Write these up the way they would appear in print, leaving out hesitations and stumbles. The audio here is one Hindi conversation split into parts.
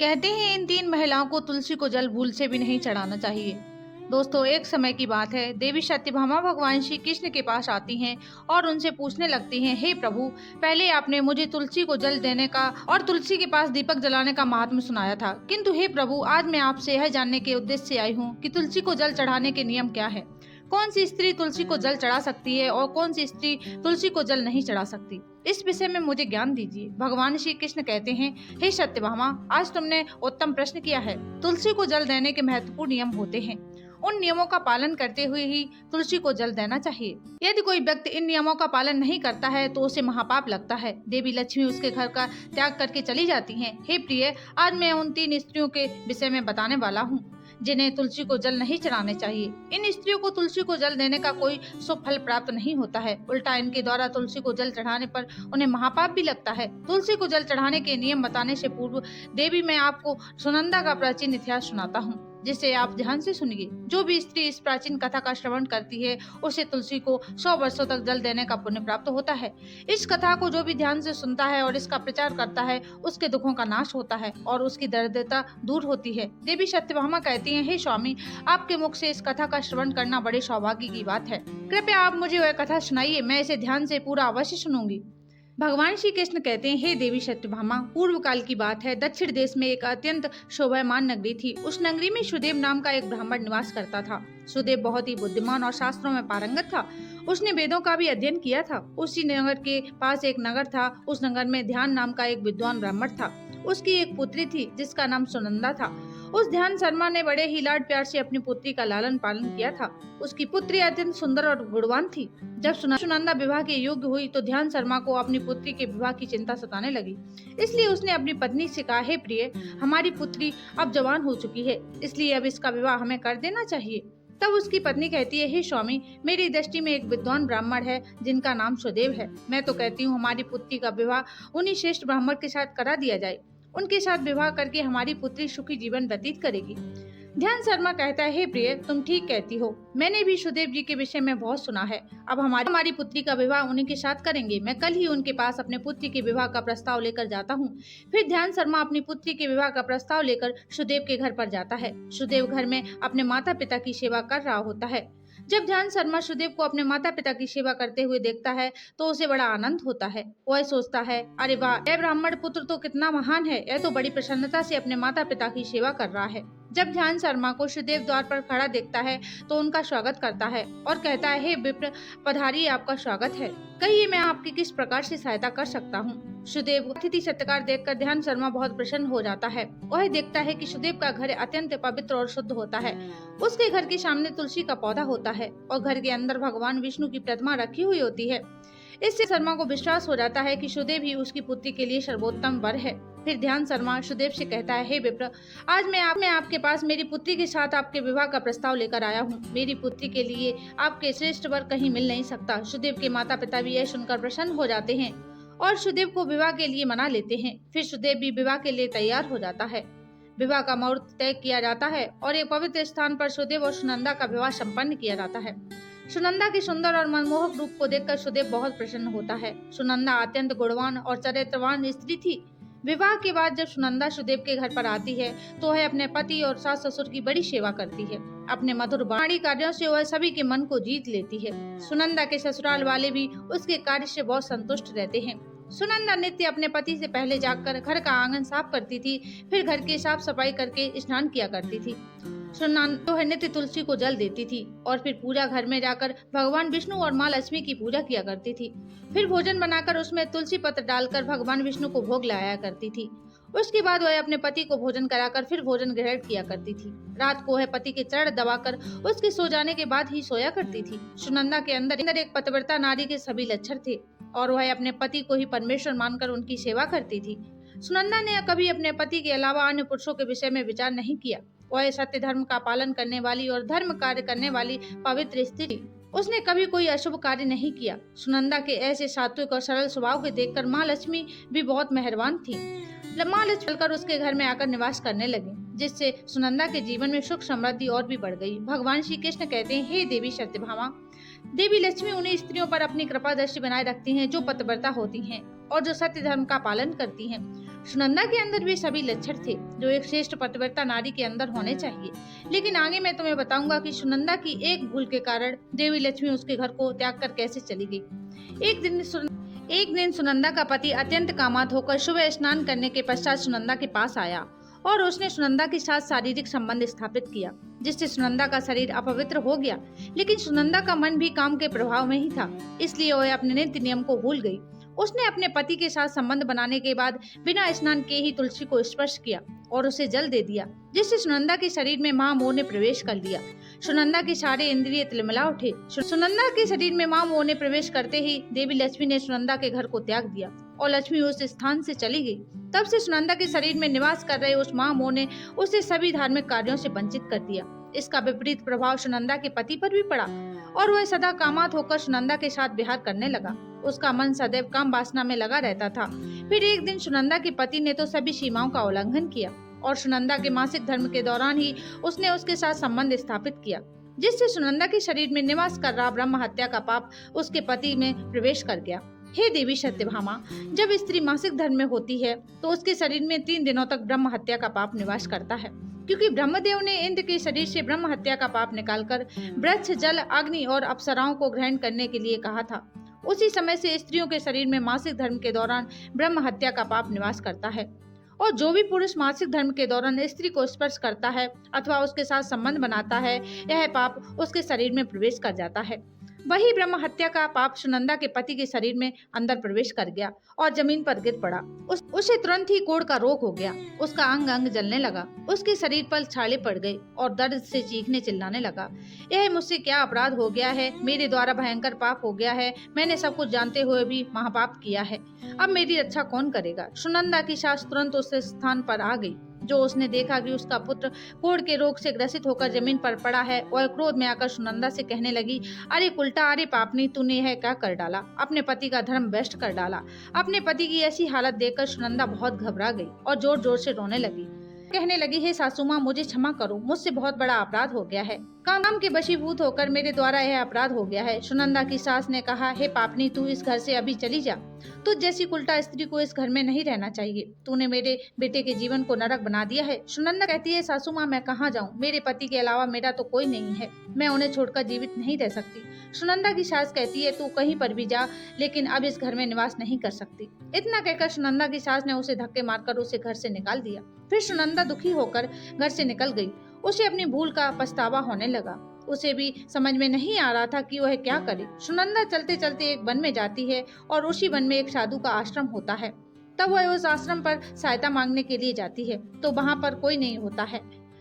कहते हैं इन तीन महिलाओं को तुलसी को जल भूल से भी नहीं चढ़ाना चाहिए। दोस्तों, एक समय की बात है, देवी सत्यभामा भगवान श्री कृष्ण के पास आती हैं और उनसे पूछने लगती हैं, हे प्रभु, पहले आपने मुझे तुलसी को जल देने का और तुलसी के पास दीपक जलाने का महात्म्य सुनाया था, किंतु हे प्रभु, आज मैं आपसे यह जानने के उद्देश्य से आई हूँ कि तुलसी को जल चढ़ाने के नियम क्या है। कौन सी स्त्री तुलसी को जल चढ़ा सकती है और कौन सी स्त्री तुलसी को जल नहीं चढ़ा सकती, इस विषय में मुझे ज्ञान दीजिए। भगवान श्री कृष्ण कहते हैं, हे सत्यभामा, आज तुमने उत्तम प्रश्न किया है। तुलसी को जल देने के महत्वपूर्ण नियम होते हैं। उन नियमों का पालन करते हुए ही तुलसी को जल देना चाहिए। यदि कोई व्यक्ति इन नियमों का पालन नहीं करता है तो उसे महापाप लगता है। देवी लक्ष्मी उसके घर का त्याग करके चली जाती हैं। हे प्रिय, आज मैं उन तीन स्त्रियों के विषय में बताने वाला हूँ जिन्हें तुलसी को जल नहीं चढ़ाने चाहिए। इन स्त्रियों को तुलसी को जल देने का कोई शुभ फल प्राप्त नहीं होता है, उल्टा इनके द्वारा तुलसी को जल चढ़ाने पर उन्हें महापाप भी लगता है। तुलसी को जल चढ़ाने के नियम बताने से पूर्व देवी, मैं आपको सुनंदा का प्राचीन इतिहास सुनाता हूँ, जिसे आप ध्यान से सुनिए। जो भी स्त्री इस प्राचीन कथा का श्रवण करती है उसे तुलसी को 100 वर्षों तक जल देने का पुण्य प्राप्त होता है। इस कथा को जो भी ध्यान से सुनता है और इसका प्रचार करता है उसके दुखों का नाश होता है और उसकी दरिद्रता दूर होती है। देवी सत्यभामा कहती हैं, हे स्वामी, आपके मुख से इस कथा का श्रवण करना बड़े सौभाग्य की बात है। कृपया आप मुझे वह कथा सुनाइए, मैं इसे ध्यान से पूरा अवश्य सुनूंगी। भगवान श्री कृष्ण कहते हैं, हे देवी सत्यभामा, पूर्व काल की बात है। दक्षिण देश में एक अत्यंत शोभायमान नगरी थी। उस नगरी में सुदेव नाम का एक ब्राह्मण निवास करता था। सुदेव बहुत ही बुद्धिमान और शास्त्रों में पारंगत था। उसने वेदों का भी अध्ययन किया था। उसी नगर के पास एक नगर था। उस नगर में ध्यान नाम का एक विद्वान ब्राह्मण था। उसकी एक पुत्री थी जिसका नाम सुनंदा था। उस ध्यान शर्मा ने बड़े ही लाड प्यार से अपनी पुत्री का लालन पालन किया था। उसकी पुत्री अत्यंत सुंदर और गुणवान थी। जब सुनंदा विवाह के योग्य हुई तो ध्यान शर्मा को अपनी पुत्री के विवाह की चिंता सताने लगी। इसलिए उसने अपनी पत्नी से कहा, हे प्रिय, हमारी पुत्री अब जवान हो चुकी है, इसलिए अब इसका विवाह हमें कर देना चाहिए। तब उसकी पत्नी कहती है, हे स्वामी, मेरी दृष्टि में एक विद्वान ब्राह्मण है जिनका नाम सुदेव है। मैं तो कहती हूँ हमारी पुत्री का विवाह उन्हीं श्रेष्ठ ब्राह्मण के साथ करा दिया जाए। उनके साथ विवाह करके हमारी पुत्री सुखी जीवन व्यतीत करेगी। ध्यान शर्मा कहता है, हे प्रिय, तुम ठीक कहती हो। मैंने भी सुदेव जी के विषय में बहुत सुना है। अब हमारी पुत्री का विवाह उन्हीं के साथ करेंगे। मैं कल ही उनके पास अपने पुत्री के विवाह का प्रस्ताव लेकर जाता हूँ। फिर ध्यान शर्मा अपनी पुत्री के विवाह का प्रस्ताव लेकर सुदेव के घर पर जाता है। सुदेव घर में अपने माता पिता की सेवा कर रहा होता है। जब ध्यान शर्मा सुदेव को अपने माता पिता की सेवा करते हुए देखता है तो उसे बड़ा आनंद होता है। वह सोचता है, अरे वाह, यह ब्राह्मण पुत्र तो कितना महान है, यह तो बड़ी प्रसन्नता से अपने माता पिता की सेवा कर रहा है। जब ध्यान शर्मा को सुदेव द्वार पर खड़ा देखता है तो उनका स्वागत करता है और कहता है, हे विप्र, पधारिए, आपका स्वागत है। कहिए, मैं आपकी किस प्रकार से सहायता कर सकता हूँ। सुदेव अतिथि सत्कार देखकर ध्यान शर्मा बहुत प्रसन्न हो जाता है। वह देखता है कि सुदेव का घर अत्यंत पवित्र और शुद्ध होता है। उसके घर के सामने तुलसी का पौधा होता है और घर के अंदर भगवान विष्णु की प्रतिमा रखी हुई होती है। इससे शर्मा को विश्वास हो जाता है कि सुदेव ही उसकी पुत्री के लिए सर्वोत्तम वर है। फिर ध्यान शर्मा सुदेव से कहता है, हे विप्र, आज मैं आपके पास मेरी पुत्री के साथ आपके विवाह का प्रस्ताव लेकर आया हूँ। मेरी पुत्री के लिए आपके श्रेष्ठ वर कहीं मिल नहीं सकता। सुदेव के माता पिता भी यह सुनकर प्रसन्न हो जाते हैं और सुदेव को विवाह के लिए मना लेते हैं। फिर सुदेव भी विवाह के लिए तैयार हो जाता है। विवाह का मुहूर्त तय किया जाता है और एक पवित्र स्थान पर सुदेव और सुनंदा का विवाह संपन्न किया जाता है। सुनंदा के सुंदर और मनमोहक रूप को देखकर सुदेव बहुत प्रसन्न होता है। सुनंदा अत्यंत गुणवान और चरित्रवान स्त्री थी। विवाह के बाद जब सुनंदा सुदेव के घर पर आती है तो वह अपने पति और सास ससुर की बड़ी सेवा करती है। अपने मधुर वाणी कार्यों से वह सभी के मन को जीत लेती है। सुनंदा के ससुराल वाले भी उसके कार्य से बहुत संतुष्ट रहते हैं। सुनंदा नित्य अपने पति से पहले जाकर घर का आंगन साफ करती थी, फिर घर की साफ सफाई करके स्नान किया करती थी। सुनंदा नित्य तुलसी को जल देती थी और फिर पूजा घर में जाकर भगवान विष्णु और माँ लक्ष्मी की पूजा किया करती थी। फिर भोजन बनाकर उसमें तुलसी पत्र डालकर भगवान विष्णु को भोग लगाया करती थी। उसके बाद वह अपने पति को भोजन कराकर फिर भोजन ग्रहण किया करती थी। रात को वह पति के चरण दबाकर उसके सो जाने के बाद ही सोया करती थी। सुनंदा के अंदर एक पतिव्रता नारी के सभी लक्षण थे और वह अपने पति को ही परमेश्वर मानकर उनकी सेवा करती थी। सुनंदा ने कभी अपने पति के अलावा अन्य पुरुषों के विषय में विचार नहीं किया। वह सत्य धर्म का पालन करने वाली और धर्म कार्य करने वाली पवित्र स्त्री थी। उसने कभी कोई अशुभ कार्य नहीं किया। सुनंदा के ऐसे सात्विक और सरल स्वभाव को देखकर माँ लक्ष्मी भी बहुत मेहरबान थी। माँ लक्ष्मी चलकर उसके घर में आकर निवास करने लगी, जिससे सुनंदा के जीवन में सुख समृद्धि और भी बढ़ गई। भगवान श्री कृष्ण कहते हैं, हे देवी सत्यभामा, देवी लक्ष्मी उन्हीं स्त्रियों पर अपनी कृपा दृष्टि बनाए रखती हैं जो पतिव्रता होती हैं और जो सत्य धर्म का पालन करती हैं। सुनंदा के अंदर भी सभी लक्षण थे जो एक श्रेष्ठ पतिव्रता नारी के अंदर होने चाहिए। लेकिन आगे मैं तुम्हें बताऊंगा कि सुनंदा की एक भूल के कारण देवी लक्ष्मी उसके घर को त्याग कर कैसे चली गई। एक दिन सुनंदा का पति अत्यंत कामात होकर सुबह स्नान करने के पश्चात सुनंदा के पास आया और उसने सुनंदा के साथ शारीरिक संबंध स्थापित किया, जिससे सुनंदा का शरीर अपवित्र हो गया। लेकिन सुनंदा का मन भी काम के प्रभाव में ही था, इसलिए वह अपने नित्य नियम को भूल गई। उसने अपने पति के साथ संबंध बनाने के बाद बिना स्नान के ही तुलसी को स्पर्श किया और उसे जल दे दिया, जिससे सुनंदा के शरीर में महामोह ने प्रवेश कर लिया। सुनंदा के सारे इंद्रिय तिलमिला उठे। सुनंदा के शरीर में महामोह ने प्रवेश करते ही देवी लक्ष्मी ने सुनंदा के घर को त्याग दिया और लक्ष्मी उस स्थान से चली गई। तब से सुनंदा के शरीर में निवास कर रहे उस महामोह ने उसे सभी धार्मिक कार्यों से वंचित कर दिया। इसका विपरीत प्रभाव सुनंदा के पति पर भी पड़ा और वह सदा कामात होकर सुनंदा के साथ विहार करने लगा। उसका मन सदैव काम वासना में लगा रहता था। फिर एक दिन सुनंदा के पति ने तो सभी सीमाओं का उल्लंघन किया और सुनंदा के मासिक धर्म के दौरान ही उसने उसके साथ संबंध स्थापित किया, जिससे सुनंदा के शरीर में निवास कर रहा ब्रह्म हत्या का पाप उसके पति में प्रवेश कर गया। हे देवी सत्यभामा, जब स्त्री मासिक धर्म में होती है तो उसके शरीर में 3 दिनों तक ब्रह्म हत्या का पाप निवास करता है, क्योंकि ब्रह्मदेव ने इंद्र के शरीर से ब्रह्म हत्या का पाप निकालकर वृक्ष, जल, अग्नि और अप्सराओं को ग्रहण करने के लिए कहा था। उसी समय से स्त्रियों के शरीर में मासिक धर्म के दौरान ब्रह्म हत्या का पाप निवास करता है और जो भी पुरुष मासिक धर्म के दौरान स्त्री को स्पर्श करता है अथवा उसके साथ संबंध बनाता है, यह पाप उसके शरीर में प्रवेश कर जाता है। वही ब्रह्म हत्या का पाप सुनंदा के पति के शरीर में अंदर प्रवेश कर गया और जमीन पर गिर पड़ा। उसे तुरंत ही कोढ़ का रोग हो गया। उसका अंग अंग जलने लगा, उसके शरीर पर छाले पड़ गए और दर्द से चीखने चिल्लाने लगा। यह मुझसे क्या अपराध हो गया है, मेरे द्वारा भयंकर पाप हो गया है, मैंने सब कुछ जानते हुए भी महापाप किया है, अब मेरी रक्षा कौन करेगा। सुनंदा की सास तुरंत उस स्थान पर आ गई जो उसने देखा कि उसका पुत्र कोढ़ के रोग से ग्रसित होकर जमीन पर पड़ा है और क्रोध में आकर सुनंदा से कहने लगी, अरे उल्टा, अरे पापनी, तूने यह क्या कर डाला, अपने पति का धर्म भ्रष्ट कर डाला। अपने पति की ऐसी हालत देखकर सुनंदा बहुत घबरा गई और जोर जोर से रोने लगी। कहने लगी, हे सासू माँ, मुझे क्षमा करो, मुझसे बहुत बड़ा अपराध हो गया है, काम के वशीभूत होकर मेरे द्वारा यह अपराध हो गया है। सुनंदा की सास ने कहा, हे पापनी, तू इस घर से अभी चली जा, तुझ जैसी उल्टा स्त्री को इस घर में नहीं रहना चाहिए, तूने मेरे बेटे के जीवन को नरक बना दिया है। सुनंदा कहती है, सासू माँ, मैं कहाँ जाऊँ, मेरे पति के अलावा मेरा तो कोई नहीं है, मैं उन्हें छोड़कर जीवित नहीं रह सकती। सुनंदा की सास कहती है, तू कहीं पर भी जा, लेकिन अब इस घर में निवास नहीं कर सकती। इतना कहकर सुनंदा की सास ने उसे धक्के मारकर उसे घर से निकाल दिया। फिर सुनंदा दुखी होकर घर से निकल गई। उसे अपनी भूल का पछतावा होने लगा। उसे भी समझ में नहीं आ रहा था कि वह क्या करे। सुनंदा चलते चलते एक वन में जाती है और उसी वन में एक साधु का आश्रम होता है। तब वह उस आश्रम पर सहायता मांगने के लिए जाती है तो वहाँ पर कोई नहीं होता है।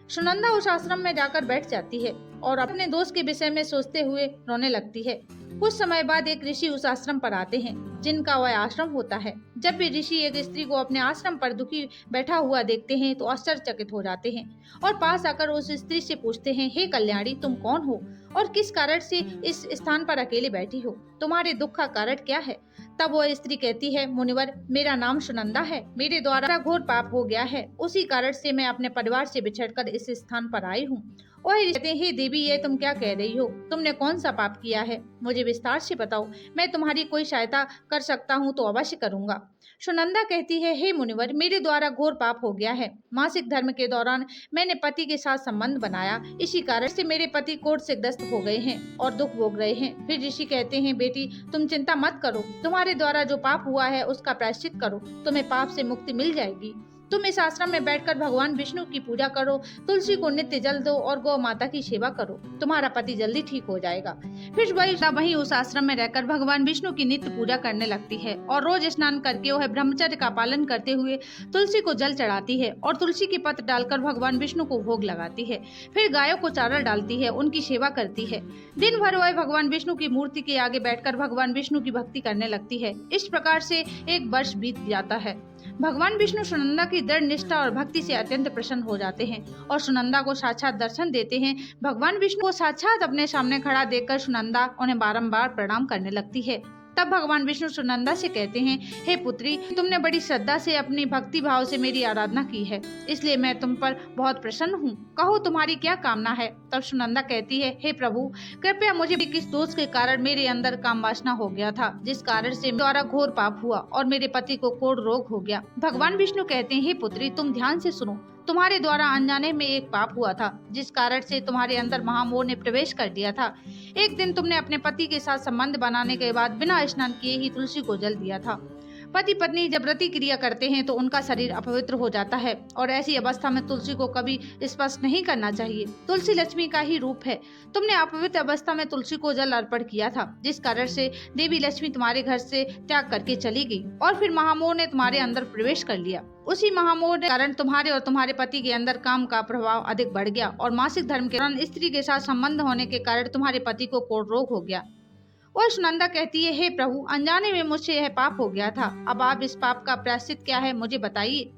सुनंदा उस आश्रम में जाकर बैठ जाती है और अपने दोस्त के विषय में सोचते हुए रोने लगती है। कुछ समय बाद एक ऋषि उस आश्रम पर आते हैं जिनका वह आश्रम होता है। जब भी ऋषि एक स्त्री को अपने आश्रम पर दुखी बैठा हुआ देखते हैं तो आश्चर्यचकित हो जाते हैं और पास आकर उस स्त्री से पूछते हैं, हे कल्याणी, तुम कौन हो और किस कारण से इस स्थान पर अकेले बैठी हो, तुम्हारे दुख का कारण क्या है। तब वह स्त्री कहती है, मुनिवर, मेरा नाम सुनंदा है, मेरे द्वारा घोर पाप हो गया है, उसी कारण से मैं अपने परिवार से बिछड़कर इस स्थान पर आई हूँ। वह कहते हैं, हे देवी, ये तुम क्या कह रही हो, तुमने कौन सा पाप किया है, मुझे विस्तार से बताओ, मैं तुम्हारी कोई सहायता कर सकता हूँ तो अवश्य करूँगा। सुनंदा कहती है, हे मुनिवर, मेरे द्वारा घोर पाप हो गया है। मासिक धर्म के दौरान मैंने पति के साथ संबंध बनाया, इसी कारण से मेरे पति कोढ़ से ग्रस्त हो गए हैं और दुख भोग रहे हैं। फिर ऋषि कहते हैं, बेटी, तुम चिंता मत करो, तुम्हारे द्वारा जो पाप हुआ है उसका प्रायश्चित करो, तुम्हें पाप से मुक्ति मिल जाएगी। तुम इस आश्रम में बैठकर भगवान विष्णु की पूजा करो, तुलसी को नित्य जल दो और गौ माता की सेवा करो, तुम्हारा पति जल्दी ठीक हो जाएगा। फिर वही उस आश्रम में रहकर भगवान विष्णु की नित्य पूजा करने लगती है और रोज स्नान करके वह ब्रह्मचर्य का पालन करते हुए तुलसी को जल चढ़ाती है और तुलसी के पत्र डालकर भगवान विष्णु को भोग लगाती है। फिर गायों को चारा डालती है, उनकी सेवा करती है। दिन भर वह भगवान विष्णु की मूर्ति के आगे बैठकर भगवान विष्णु की भक्ति करने लगती है। इस प्रकार से 1 वर्ष बीत जाता है। भगवान विष्णु सुनंदा की दृढ़ निष्ठा और भक्ति से अत्यंत प्रसन्न हो जाते हैं और सुनंदा को साक्षात दर्शन देते हैं। भगवान विष्णु को साक्षात अपने सामने खड़ा देखकर सुनंदा उन्हें बारंबार प्रणाम करने लगती है। तब भगवान विष्णु सुनंदा से कहते हैं, हे पुत्री, तुमने बड़ी श्रद्धा से अपनी भक्ति भाव से मेरी आराधना की है, इसलिए मैं तुम पर बहुत प्रसन्न हूँ। कहो तुम्हारी क्या कामना है। तब सुनंदा कहती है, हे प्रभु, कृपया मुझे किस दोष के कारण मेरे अंदर काम वासना हो गया था, जिस कारण से द्वारा घोर पाप हुआ और मेरे पति को कोढ़ रोग हो गया। भगवान विष्णु कहते हैं, हे पुत्री, तुम ध्यान से सुनो। तुम्हारे द्वारा अनजाने में एक पाप हुआ था, जिस कारण से तुम्हारे अंदर महामोह ने प्रवेश कर दिया था। एक दिन तुमने अपने पति के साथ संबंध बनाने के बाद बिना स्नान किए ही तुलसी को जल दिया था। पति पत्नी जब रति क्रिया करते हैं तो उनका शरीर अपवित्र हो जाता है और ऐसी अवस्था में तुलसी को कभी स्पर्श नहीं करना चाहिए। तुलसी लक्ष्मी का ही रूप है। तुमने अपवित्र अवस्था में तुलसी को जल अर्पण किया था, जिस कारण से देवी लक्ष्मी तुम्हारे घर से त्याग करके चली गई और फिर महामोह ने तुम्हारे अंदर प्रवेश कर लिया। उसी महामोह के कारण तुम्हारे और तुम्हारे पति के अंदर काम का प्रभाव अधिक बढ़ गया और मासिक धर्म के दौरान स्त्री के साथ संबंध होने के कारण तुम्हारे पति को कोढ़ रोग हो गया। और सुनंदा कहती है, हे प्रभु, अनजाने में मुझसे यह पाप हो गया था। अब आप इस पाप का प्रायश्चित क्या है मुझे बताइए।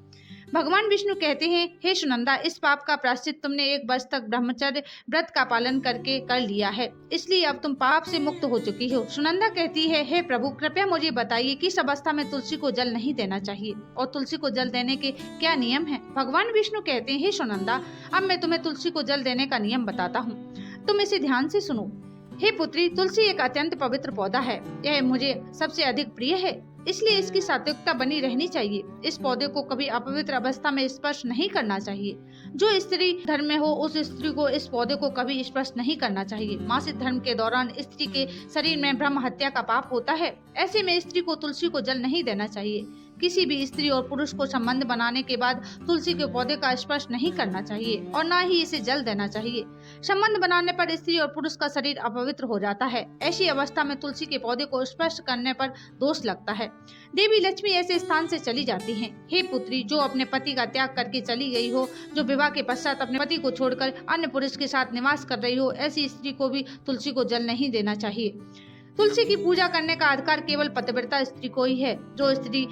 भगवान विष्णु कहते हैं, हे सुनंदा, इस पाप का प्रायश्चित तुमने 1 वर्ष तक ब्रह्मचर्य व्रत का पालन करके कर लिया है, इसलिए अब तुम पाप से मुक्त हो चुकी हो। सुनंदा कहती है, हे प्रभु, कृपया मुझे बताइए किस अवस्था में तुलसी को जल नहीं देना चाहिए और तुलसी को जल देने के क्या नियम है। भगवान विष्णु कहते हैं, हे सुनंदा, अब मैं तुम्हें तुलसी को जल देने का नियम बताता हूँ, तुम इसे ध्यान से सुनो। हे पुत्री, तुलसी एक अत्यंत पवित्र पौधा है। यह मुझे सबसे अधिक प्रिय है, इसलिए इसकी सात्विकता बनी रहनी चाहिए। इस पौधे को कभी अपवित्र अवस्था में स्पर्श नहीं करना चाहिए। जो स्त्री धर्म में हो उस स्त्री को इस पौधे को कभी स्पर्श नहीं करना चाहिए। मासिक धर्म के दौरान स्त्री के शरीर में ब्रह्म हत्या का पाप होता है, ऐसे में स्त्री को तुलसी को जल नहीं देना चाहिए। किसी भी स्त्री और पुरुष को संबंध बनाने के बाद तुलसी के पौधे का स्पर्श नहीं करना चाहिए और न ही इसे जल देना चाहिए। संबंध बनाने पर स्त्री और पुरुष का शरीर अपवित्र हो जाता है। ऐसी अवस्था में तुलसी के पौधे को स्पर्श करने पर दोष लगता है। देवी लक्ष्मी ऐसे स्थान से चली जाती हैं। हे पुत्री, जो अपने पति का त्याग करके चली गई हो, जो विवाह के पश्चात अपने पति को छोड़कर अन्य पुरुष के साथ निवास कर रही हो, ऐसी स्त्री को भी तुलसी को जल नहीं देना चाहिए। तुलसी की पूजा करने का अधिकार केवल पतिव्रता स्त्री को ही है। जो स्त्री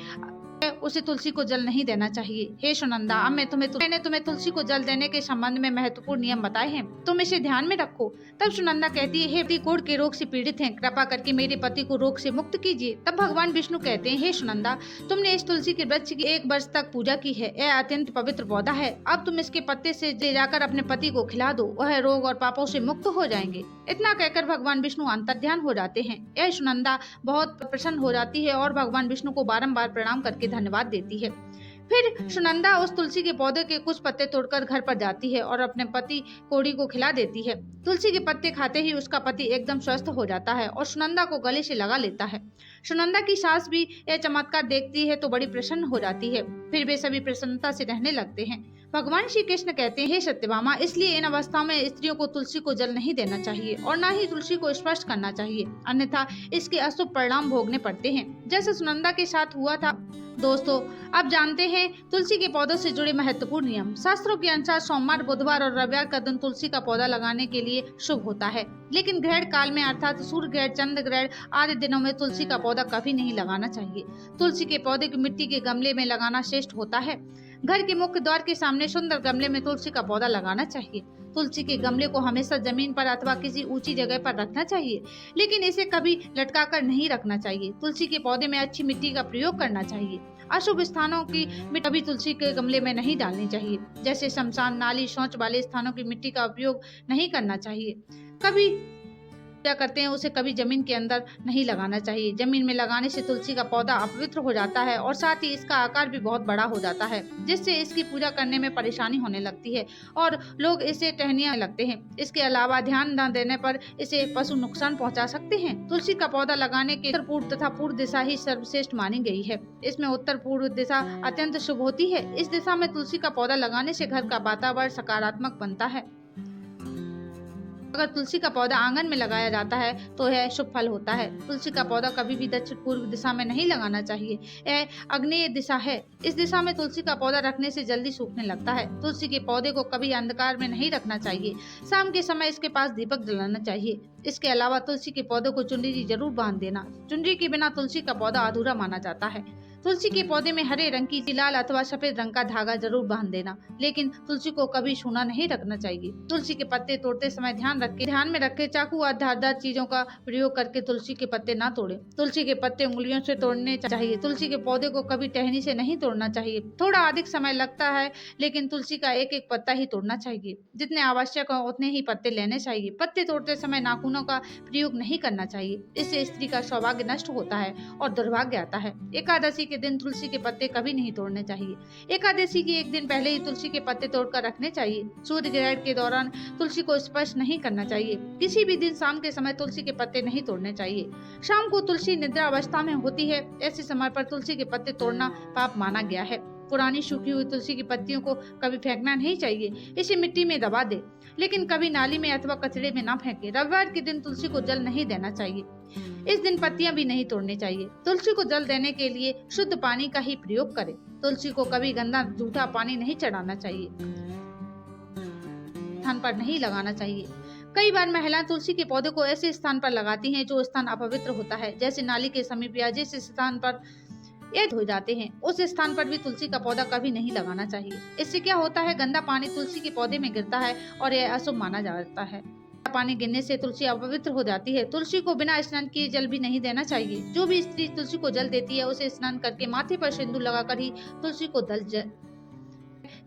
उसे तुलसी को जल नहीं देना चाहिए। हे सुनंदा, अब मैंने तुम्हें तुलसी को जल देने के संबंध में महत्वपूर्ण नियम बताए हैं, तुम इसे ध्यान में रखो। तब सुनंदा कहती है, हे पति कोढ़ के रोग से पीड़ित हैं, कृपा करके मेरे पति को रोग से मुक्त कीजिए। तब भगवान विष्णु कहते हैं, हे सुनंदा, तुमने इस तुलसी के वृक्ष की 1 वर्ष तक पूजा की है। यह अत्यंत पवित्र पौधा है। अब तुम इसके पत्ते से ले जाकर अपने पति को खिला दो, वह रोग और पापों से मुक्त हो जाएंगे। इतना कहकर भगवान विष्णु अंतर्ध्यान हो जाते हैं। यह सुनंदा बहुत प्रसन्न हो जाती है और भगवान विष्णु को बारंबार प्रणाम करके धन्यवाद देती है। फिर सुनंदा उस तुलसी के पौधे के कुछ पत्ते तोड़कर घर पर जाती है और अपने पति कोढ़ी को खिला देती है। तुलसी के पत्ते खाते ही उसका पति एकदम स्वस्थ हो जाता है और सुनंदा को गले से लगा लेता है। सुनंदा की सास भी यह चमत्कार देखती है तो बड़ी प्रसन्न हो जाती है। फिर वे सभी प्रसन्नता से रहने लगते हैं। भगवान श्री कृष्ण कहते हैं, हे सत्यभामा, इसलिए इन अवस्थाओं में स्त्रियों को तुलसी को जल नहीं देना चाहिए और न ही तुलसी को स्पर्श करना चाहिए, अन्यथा इसके अशुभ परिणाम भोगने पड़ते हैं, जैसे सुनंदा के साथ हुआ था। दोस्तों, अब जानते हैं तुलसी के पौधों से जुड़े महत्वपूर्ण नियम। शास्त्रों के अनुसार सोमवार, बुधवार और रविवार का दिन तुलसी का पौधा लगाने के लिए शुभ होता है, लेकिन ग्रहण काल में अर्थात सूर्य ग्रहण, चंद्र ग्रहण आदि दिनों में तुलसी का पौधा कभी नहीं लगाना चाहिए। तुलसी के पौधे को मिट्टी के गमले में लगाना श्रेष्ठ होता है। घर के मुख्य द्वार के सामने सुंदर गमले में तुलसी का पौधा लगाना चाहिए। तुलसी के गमले को हमेशा जमीन पर अथवा किसी ऊंची जगह पर रखना चाहिए, लेकिन इसे कभी लटकाकर नहीं रखना चाहिए। तुलसी के पौधे में अच्छी मिट्टी का प्रयोग करना चाहिए। अशुभ स्थानों की मिट्टी कभी तुलसी के गमले में नहीं डालनी चाहिए, जैसे शमशान, नाली, शौच वाले स्थानों की मिट्टी का उपयोग नहीं करना चाहिए। कभी क्या करते हैं उसे कभी जमीन के अंदर नहीं लगाना चाहिए। जमीन में लगाने से तुलसी का पौधा अपवित्र हो जाता है और साथ ही इसका आकार भी बहुत बड़ा हो जाता है, जिससे इसकी पूजा करने में परेशानी होने लगती है और लोग इसे टहनिया लगते हैं। इसके अलावा ध्यान न देने पर इसे पशु नुकसान पहुंचा सकते हैं। तुलसी का पौधा लगाने के उत्तर पूर्व तथा पूर्व दिशा ही सर्वश्रेष्ठ मानी गई है। इसमें उत्तर पूर्व दिशा अत्यंत शुभ होती है। इस दिशा में तुलसी का पौधा लगाने से घर का वातावरण सकारात्मक बनता है। अगर तुलसी का पौधा आंगन में लगाया जाता है तो यह शुभ फल होता है। तुलसी का पौधा कभी भी दक्षिण पूर्व दिशा में नहीं लगाना चाहिए, यह आग्नेय दिशा है। इस दिशा में तुलसी का पौधा रखने से जल्दी सूखने लगता है। तुलसी के पौधे को कभी अंधकार में नहीं रखना चाहिए। शाम के समय इसके पास दीपक जलाना चाहिए। इसके अलावा तुलसी के पौधे को चुनरी जरूर बांध देना। चुनरी के बिना तुलसी का पौधा अधूरा माना जाता है। तुलसी के पौधे में हरे रंग की लाल अथवा सफेद रंग का धागा जरूर बांध देना, लेकिन तुलसी को कभी छूना नहीं रखना चाहिए। तुलसी के पत्ते तोड़ते समय ध्यान में रखे चाकू और धारदार चीजों का प्रयोग करके तुलसी के पत्ते ना तोड़े। तुलसी के पत्ते उंगलियों से तोड़ने चाहिए। तुलसी के पौधे को कभी टहनी से नहीं तोड़ना चाहिए। थोड़ा अधिक समय लगता है, लेकिन तुलसी का एक एक पत्ता ही तोड़ना चाहिए। जितने आवश्यक हो उतने ही पत्ते लेने चाहिए। पत्ते तोड़ते समय नाखूनों का प्रयोग नहीं करना चाहिए, इससे स्त्री का सौभाग्य नष्ट होता है और दुर्भाग्य आता है। एकादशी के दिन तुलसी के पत्ते कभी नहीं तोड़ने चाहिए। एकादशी के एक दिन पहले ही तुलसी के पत्ते तोड़कर रखने चाहिए। सूर्य ग्रहण के दौरान तुलसी को स्पर्श नहीं करना चाहिए। किसी भी दिन शाम के समय तुलसी के पत्ते नहीं तोड़ने चाहिए। शाम को तुलसी निद्रा अवस्था में होती है, ऐसे समय पर तुलसी के पत्ते तोड़ना पाप माना गया है। पुरानी सूखी हुई तुलसी की पत्तियों को कभी फेंकना नहीं चाहिए, इसे मिट्टी में दबा दे, लेकिन कभी नाली में अथवा कचरे में ना फेंके। रविवार के दिन तुलसी को जल नहीं देना चाहिए। इस दिन पत्तियां भी नहीं तोड़नी चाहिए। तुलसी को जल देने के लिए शुद्ध पानी का ही प्रयोग करें। तुलसी को कभी गंदा जूठा पानी नहीं चढ़ाना चाहिए, स्थान पर नहीं लगाना चाहिए। कई बार महिलाएं तुलसी के पौधे को ऐसे स्थान पर लगाती हैं जो स्थान अपवित्र होता है, जैसे नाली के समीप या जिस स्थान पर ये धो जाते हैं, उस स्थान पर भी तुलसी का पौधा कभी नहीं लगाना चाहिए। इससे क्या होता है, गंदा पानी तुलसी के पौधे में गिरता है और यह अशुभ माना जाता है। पानी गिरने से तुलसी अपवित्र हो जाती है। तुलसी को बिना स्नान किए जल भी नहीं देना चाहिए। जो भी स्त्री तुलसी को जल देती है, उसे स्नान करके माथे पर सिंदूर लगाकर ही तुलसी को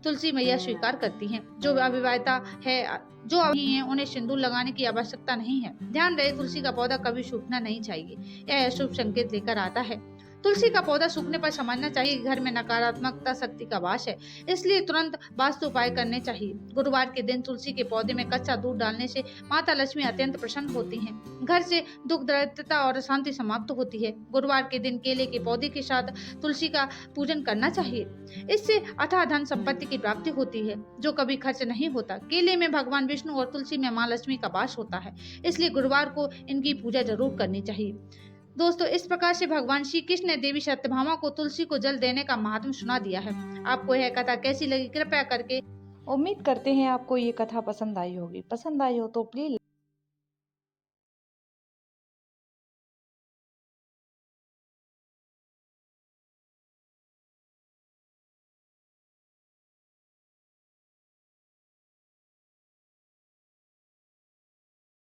तुलसी मैया स्वीकार करती हैं। जो अविवाहिता है, जो अभी हैं, उन्हें सिंदूर लगाने की आवश्यकता नहीं है। ध्यान रहे, तुलसी का पौधा कभी सूखना नहीं चाहिए, यह अशुभ संकेत लेकर आता है। तुलसी का पौधा सूखने पर समझना चाहिए कि घर में नकारात्मकता शक्ति का वास है, इसलिए तुरंत वास्तु उपाय करने चाहिए। गुरुवार के दिन तुलसी के पौधे में कच्चा दूध डालने से माता लक्ष्मी अत्यंत प्रसन्न होती हैं। घर से दुख दरिद्रता और अशांति समाप्त होती है। गुरुवार के दिन केले के पौधे के साथ तुलसी का पूजन करना चाहिए। इससे अथाह धन संपत्ति की प्राप्ति होती है, जो कभी खर्च नहीं होता। केले में भगवान विष्णु और तुलसी में माँ लक्ष्मी का वास होता है, इसलिए गुरुवार को इनकी पूजा जरूर करनी चाहिए। दोस्तों, इस प्रकार से भगवान श्री कृष्ण ने देवी सत्यभामा को तुलसी को जल देने का महात्म सुना दिया है। आपको यह कथा कैसी लगी, कृपया करके। उम्मीद करते हैं आपको ये कथा पसंद आई होगी। पसंद आई हो तो प्लीज